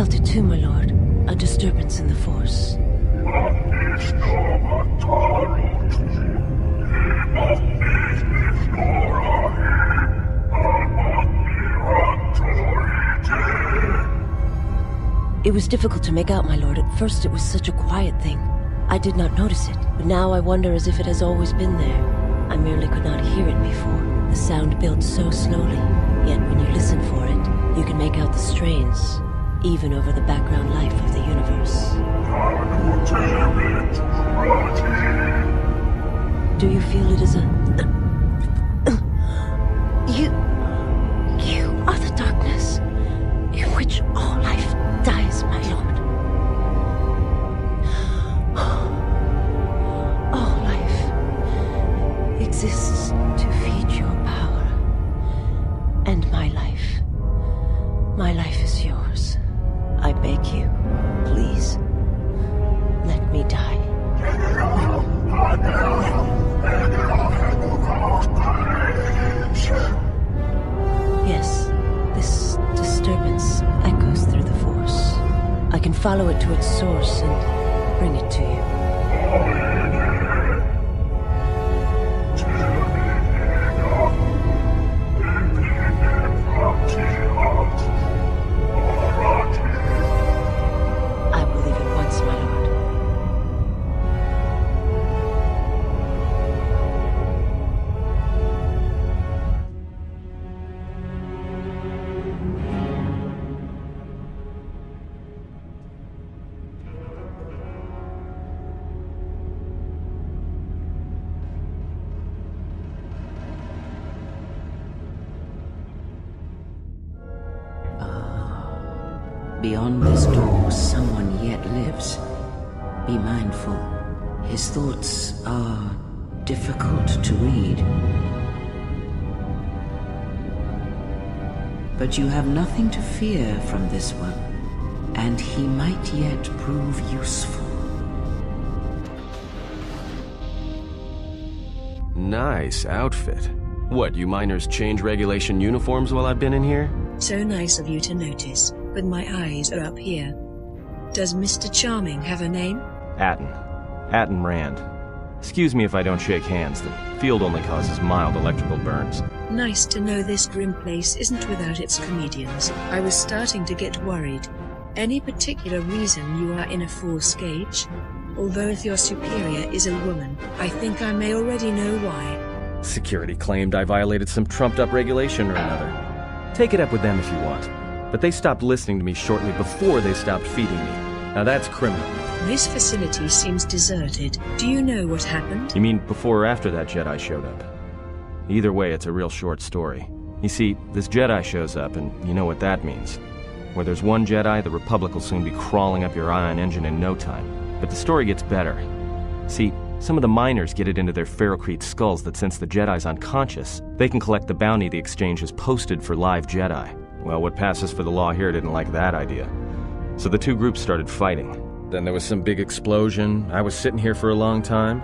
felt it too, my lord. A disturbance in the Force. It was difficult to make out, my lord. At first it was such a quiet thing. I did not notice it, but now I wonder as if it has always been there. I merely could not hear it before. The sound built so slowly, yet when you listen for it, you can make out the strains, even over the background life of the universe. Do you feel it as a... You are the darkness in which all life dies, my lord. All life exists to feed your power. And my life is yours. I beg you, please, let me die. Yes, this disturbance echoes through the Force. I can follow it to its source and bring it to you. I will leave at once, my lord. Beyond this door, someone yet lives. Be mindful. His thoughts are difficult to read. But you have nothing to fear from this one, and he might yet prove useful. Nice outfit. What, you miners change regulation uniforms while I've been in here? So nice of you to notice, but my eyes are up here. Does Mr. Charming have a name? Atton. Atton Rand. Excuse me if I don't shake hands. The field only causes mild electrical burns. Nice to know this grim place isn't without its comedians. I was starting to get worried. Any particular reason you are in a Force gauge? Although if your superior is a woman, I think I may already know why. Security claimed I violated some trumped-up regulation or another. Take it up with them if you want. But they stopped listening to me shortly before they stopped feeding me. Now that's criminal. This facility seems deserted. Do you know what happened? You mean before or after that Jedi showed up? Either way, it's a real short story. You see, this Jedi shows up, and you know what that means. Where there's one Jedi, the Republic will soon be crawling up your ion engine in no time. But the story gets better. See, some of the miners get it into their ferrocrete skulls that since the Jedi's unconscious, they can collect the bounty the exchange has posted for live Jedi. Well, what passes for the law here didn't like that idea. So the two groups started fighting. Then there was some big explosion. I was sitting here for a long time.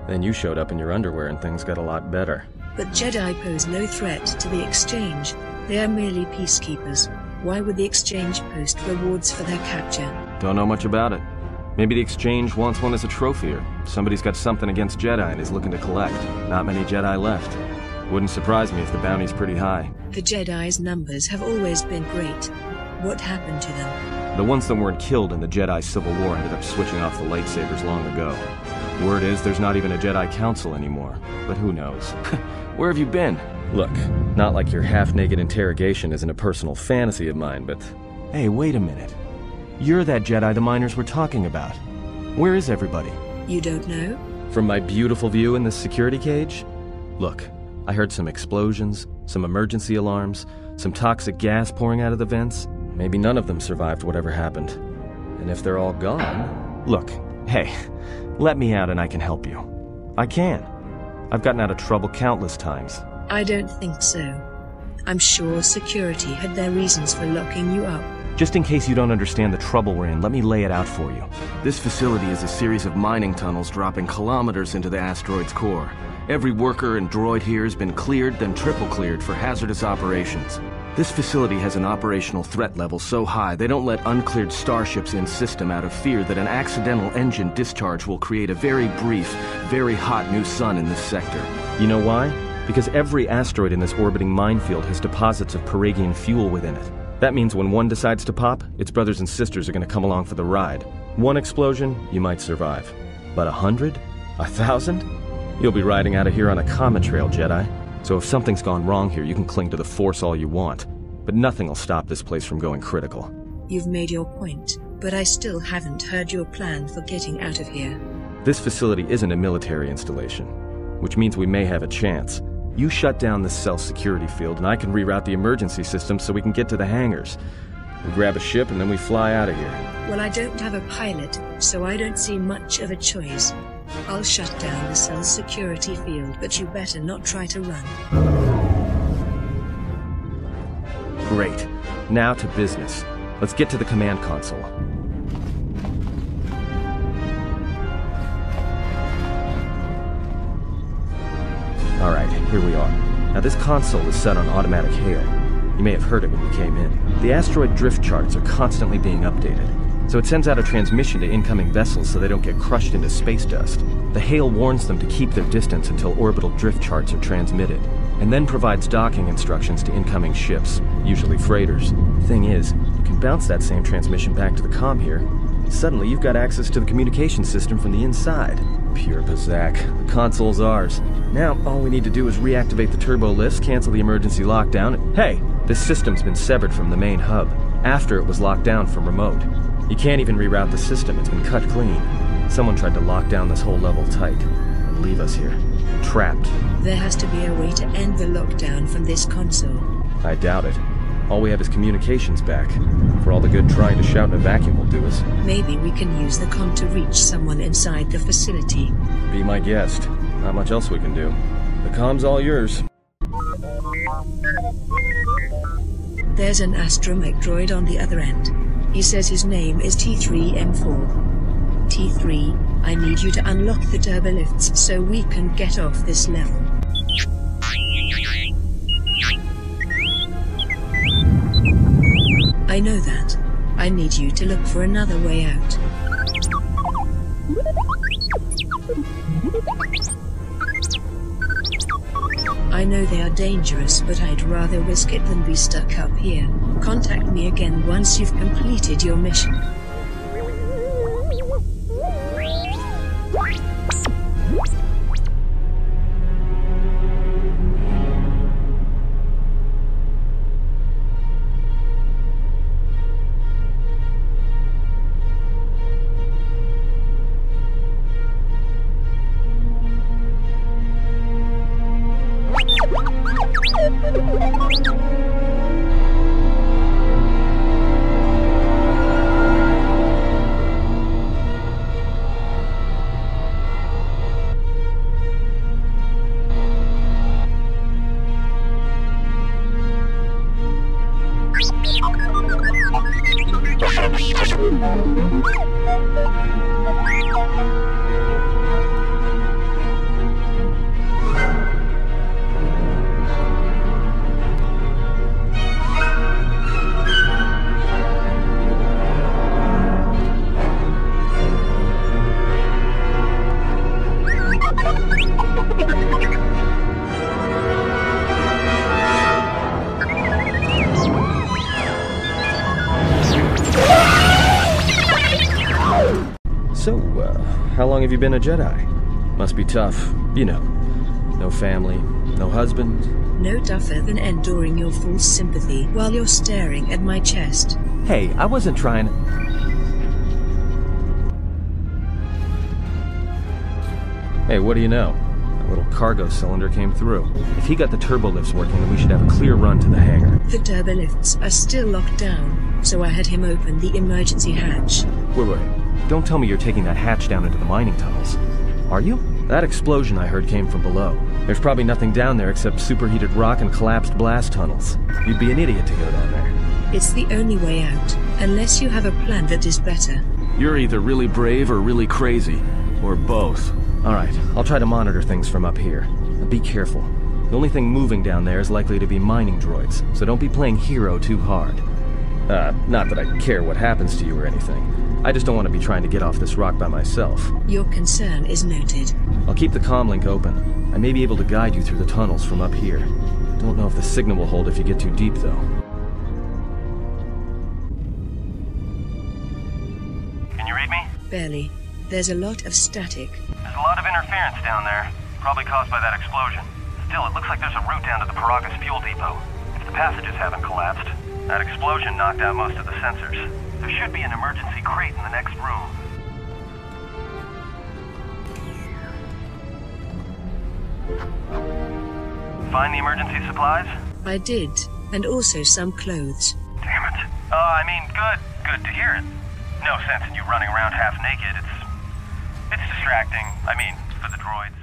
Then you showed up in your underwear and things got a lot better. But Jedi pose no threat to the exchange. They are merely peacekeepers. Why would the exchange post rewards for their capture? Don't know much about it. Maybe the exchange wants one as a trophy, or somebody's got something against Jedi and is looking to collect. Not many Jedi left. Wouldn't surprise me if the bounty's pretty high. The Jedi's numbers have always been great. What happened to them? The ones that weren't killed in the Jedi Civil War ended up switching off the lightsabers long ago. Word is there's not even a Jedi Council anymore. But who knows? Where have you been? Look, not like your half-naked interrogation isn't a personal fantasy of mine, but... Hey, wait a minute. You're that Jedi the miners were talking about. Where is everybody? You don't know? From my beautiful view in this security cage? Look, I heard some explosions, some emergency alarms, some toxic gas pouring out of the vents. Maybe none of them survived whatever happened. And if they're all gone... Look, hey, let me out and I can help you. I can. I've gotten out of trouble countless times. I don't think so. I'm sure security had their reasons for locking you up. Just in case you don't understand the trouble we're in, let me lay it out for you. This facility is a series of mining tunnels dropping kilometers into the asteroid's core. Every worker and droid here has been cleared, then triple cleared for hazardous operations. This facility has an operational threat level so high they don't let uncleared starships in system out of fear that an accidental engine discharge will create a very brief, very hot new sun in this sector. You know why? Because every asteroid in this orbiting minefield has deposits of Paragian fuel within it. That means when one decides to pop, its brothers and sisters are going to come along for the ride. One explosion, you might survive. But 100? 1,000? You'll be riding out of here on a comet trail, Jedi. So if something's gone wrong here, you can cling to the Force all you want. But nothing will stop this place from going critical. You've made your point, but I still haven't heard your plan for getting out of here. This facility isn't a military installation, which means we may have a chance. You shut down this cell security field, and I can reroute the emergency system so we can get to the hangars. We grab a ship, and then we fly out of here. Well, I don't have a pilot, so I don't see much of a choice. I'll shut down the cell security field, but you better not try to run. Great. Now to business. Let's get to the command console. Alright, here we are. Now this console is set on automatic hail. You may have heard it when you came in. The asteroid drift charts are constantly being updated, so it sends out a transmission to incoming vessels so they don't get crushed into space dust. The hail warns them to keep their distance until orbital drift charts are transmitted, and then provides docking instructions to incoming ships, usually freighters. Thing is, you can bounce that same transmission back to the comm here. Suddenly you've got access to the communication system from the inside. Pure Pazak. The console's ours. Now, all we need to do is reactivate the turbo lifts, cancel the emergency lockdown, and hey, this system's been severed from the main hub, after it was locked down from remote. You can't even reroute the system, it's been cut clean. Someone tried to lock down this whole level tight, and leave us here, trapped. There has to be a way to end the lockdown from this console. I doubt it. All we have is communications back. For all the good trying to shout in a vacuum will do us. Maybe we can use the comm to reach someone inside the facility. Be my guest. Not much else we can do. The comm's all yours. There's an astromech droid on the other end. He says his name is T3M4. T3, I need you to unlock the turbo lifts so we can get off this level. I know that. I need you to look for another way out. I know they are dangerous, but I'd rather risk it than be stuck up here. Contact me again once you've completed your mission. How long have you been a Jedi? Must be tough, you know. No family, no husband. No tougher than enduring your full sympathy while you're staring at my chest. Hey, I wasn't trying... Hey, what do you know? A little cargo cylinder came through. If he got the turbo lifts working, then we should have a clear run to the hangar. The turbo lifts are still locked down, so I had him open the emergency hatch. Wait. Don't tell me you're taking that hatch down into the mining tunnels. Are you? That explosion I heard came from below. There's probably nothing down there except superheated rock and collapsed blast tunnels. You'd be an idiot to go down there. It's the only way out, unless you have a plan that is better. You're either really brave or really crazy. Or both. Alright, I'll try to monitor things from up here. Be careful. The only thing moving down there is likely to be mining droids, so don't be playing hero too hard. Not that I care what happens to you or anything. I just don't want to be trying to get off this rock by myself. Your concern is noted. I'll keep the comm link open. I may be able to guide you through the tunnels from up here. Don't know if the signal will hold if you get too deep, though. Can you read me? Barely. There's a lot of static. There's a lot of interference down there, probably caused by that explosion. Still, it looks like there's a route down to the Paragus fuel depot. If the passages haven't collapsed, that explosion knocked out most of the sensors. There should be an emergency crate in the next room. Find the emergency supplies? I did, and also some clothes. Damn it. I mean, good to hear it. No sense in you running around half naked. It's distracting. I mean, for the droids.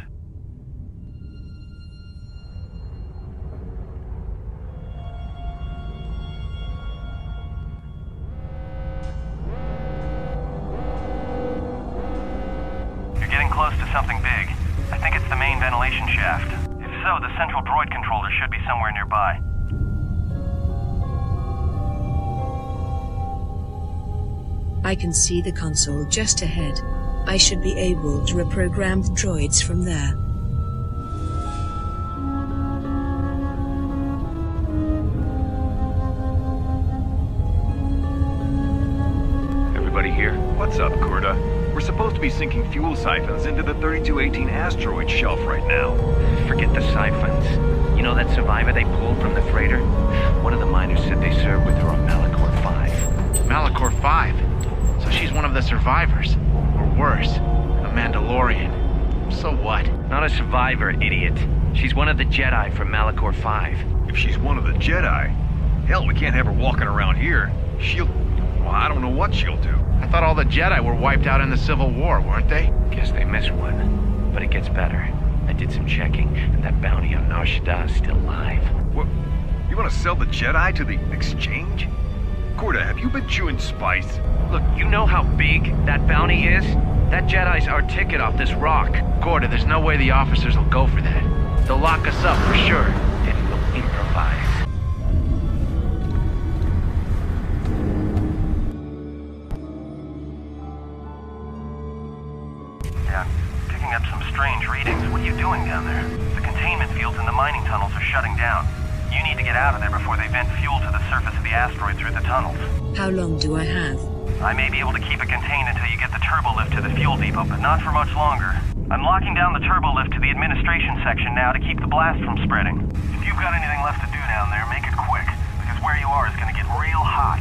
You're getting close to something big. I think it's the main ventilation shaft. If so, the central droid controller should be somewhere nearby. I can see the console just ahead. I should be able to reprogram the droids from there. Everybody here? What's up, Kurta? We're supposed to be sinking fuel siphons into the 3218 asteroid shelf right now. Forget the siphons. You know that survivor they pulled from the freighter? One of the miners said they served with her on Malachor 5. Malachor 5? So she's one of the survivors. Or worse, a Mandalorian. So what? Not a survivor, idiot. She's one of the Jedi from Malachor 5. If she's one of the Jedi, hell, we can't have her walking around here. Well, I don't know what she'll do. I thought all the Jedi were wiped out in the Civil War, weren't they? Guess they missed one. But it gets better. I did some checking, and that bounty on Nar Shaddaa is still live. What? You want to sell the Jedi to the exchange? Kurta, have you been chewing spice? Look, you know how big that bounty is? That Jedi's our ticket off this rock. Gorda, there's no way the officers will go for that. They'll lock us up for sure. Then we'll improvise. Yeah, picking up some strange readings. What are you doing down there? The containment fields in the mining tunnels are shutting down. You need to get out of there before they vent fuel to the surface of the asteroid through the tunnels. How long do I have? I may be able to keep it contained until you get the turbo lift to the fuel depot, but not for much longer. I'm locking down the turbo lift to the administration section now to keep the blast from spreading. If you've got anything left to do down there, make it quick, because where you are is going to get real hot.